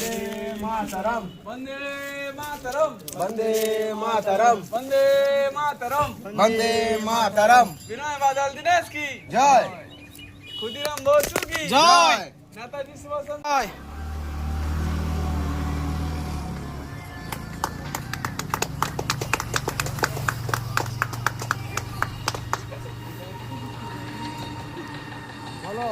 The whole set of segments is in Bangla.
वंदे मातरम वंदे मातरम वंदे मातरम वंदे मातरम वंदे मातरम। विनय बादल दिनेश की जय खुदीराम बोसू की जय नेताजी सुभाष चंद्र जय। बोलो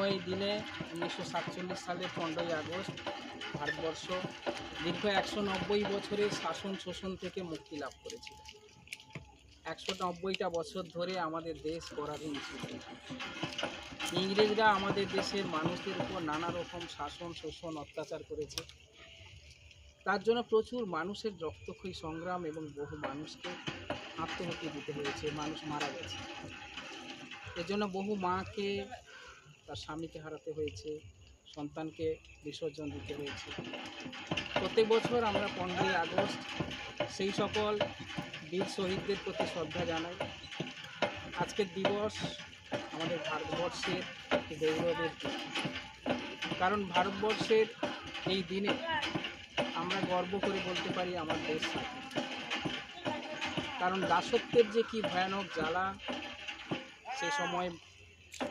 এই দিনে 1947 সালের 15ই আগস্ট ভারতবর্ষ দীর্ঘ 190 বছরের শাসন শোষণ থেকে মুক্তি লাভ করেছিল। 190টা বছর ধরে আমাদের দেশ পরাধীন ছিল। ইংরেজরা আমাদের দেশের মানুষদের উপর নানা রকম শাসন শোষণ অত্যাচার করেছে। তার জন্য প্রচুর মানুষের রক্তক্ষয়ী সংগ্রাম এবং বহু মানুষকে আত্মহত্যা দিতে হয়েছে, মানুষ মারা গেছে। এজন্য বহু মাকে তার স্বামীকে হারাতে হয়েছে, সন্তানকে বিসর্জন দিতে হয়েছে। প্রত্যেক বছর আমরা 15ই আগস্ট সেই সকল বীর শহীদদের প্রতি শ্রদ্ধা জানাই। আজকের দিবস আমাদের ভারতবর্ষের একটি গৌরবের দিন, কারণ ভারতবর্ষের এই দিনে আমরা গর্ব করে বলতে পারি আমার দেশ স্বাধীন। কারণ দাসত্বের যে কি ভয়ানক জ্বালা সে সময়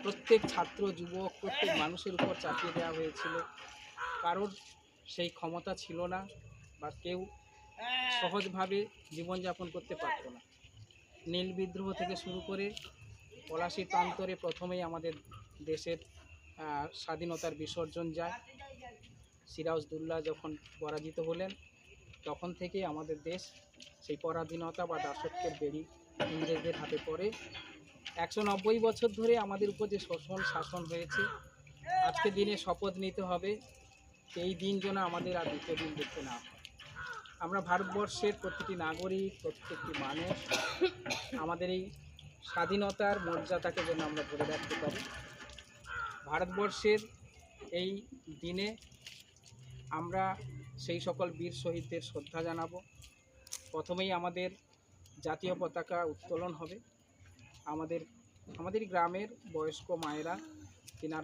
প্রত্যেক ছাত্র যুবক প্রত্যেক মানুষের উপর চাপিয়ে দেওয়া হয়েছিল। কারোর সেই ক্ষমতা ছিল না বা কেউ সহজভাবে জীবনযাপন করতে পারত না। নীল বিদ্রোহ থেকে শুরু করে পলাশী প্রান্তরে প্রথমেই আমাদের দেশের স্বাধীনতার বিসর্জন যায়। সিরাজউদ্দৌলা যখন পরাজিত হলেন তখন থেকেই আমাদের দেশ সেই পরাধীনতা বা দাসত্বের বেড়ি ইংরেজদের হাতে পড়ে। 190 বছর ধরে আমাদের উপর যে শোষণ শাসন হয়েছে, আজকের দিনে শপথ নিতে হবে এই দিন যেন আমাদের আর দ্বিতীয় দিন দেখতে না হয়। আমরা ভারতবর্ষের প্রতিটি নাগরিক, প্রত্যেকটি মানুষ আমাদের এই স্বাধীনতার মর্যাদাকে যেন আমরা ধরে রাখতে পারি। ভারতবর্ষের এই দিনে আমরা সেই সকল বীর শহীদদের শ্রদ্ধা জানাবো। প্রথমেই আমাদের জাতীয় পতাকা উত্তোলন হবে। আমাদের গ্রামের বয়স্ক মায়েরা তিনারা